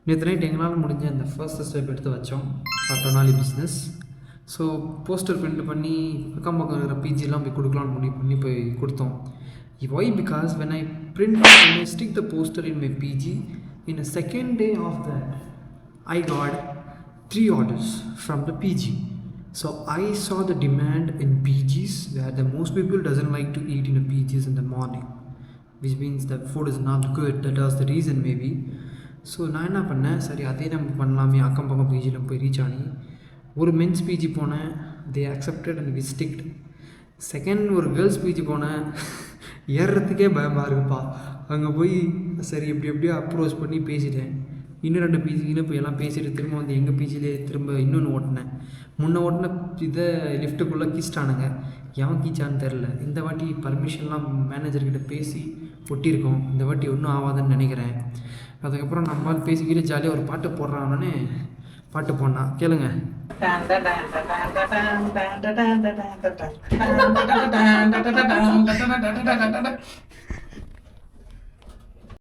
நேற்று நைட் எங்களால் முடிஞ்ச அந்த ஃபர்ஸ்ட் ஸ்டெப் எடுத்து வச்சோம் for டொனாலி business. So poster print பண்ணி அக்கம் பக்கம் இருக்கிற பிஜிலாம் போய் கொடுக்கலான்னு முடிவு பண்ணி போய் கொடுத்தோம். Why because when I stick the poster in my PG, in a second day of that I got 3 orders from the PG. So I saw the demand in PGs where the most people doesn't like to eat in a PGs in the morning, which means the food is not good. That was the reason maybe. So நான் என்ன பண்ணேன், சரி அதே நம்ம பண்ணலாமே அக்கம் பக்கம் பிஜியில் போய் ரீச் ஆனி ஒரு மென்ஸ் பிஜி போனேன், they accepted and we sticked. Second ஒரு கேர்ள்ஸ் பிஜி போனேன், ஏறுறதுக்கே பயமாக இருக்குப்பா. அங்கே போய் சரி எப்படியோ அப்ரோச் பண்ணி பேசிட்டேன். இன்னும் 2 பிஜின்னு போய் எல்லாம் பேசிட்டு திரும்ப வந்து எங்கள் பிஜிலே திரும்ப இன்னொன்று ஓட்டினேன். முன்ன ஓட்டின இதை லிஃப்ட்டுக்குள்ளே கீச்சிட்டானுங்க, எவன் கீச்சான்னு தெரில. இந்த வாட்டி பர்மிஷன்லாம் மேனேஜர்கிட்ட பேசி ஒட்டியிருக்கோம், இந்த வாட்டி ஒன்றும் ஆகாதுன்னு நினைக்கிறேன். அதுக்கப்புறம் நம்மளால் பேசிக்கிட்டு ஜாலியாக ஒரு பாட்டு போடுறானே, பாட்டு போடலாம் கேளுங்க.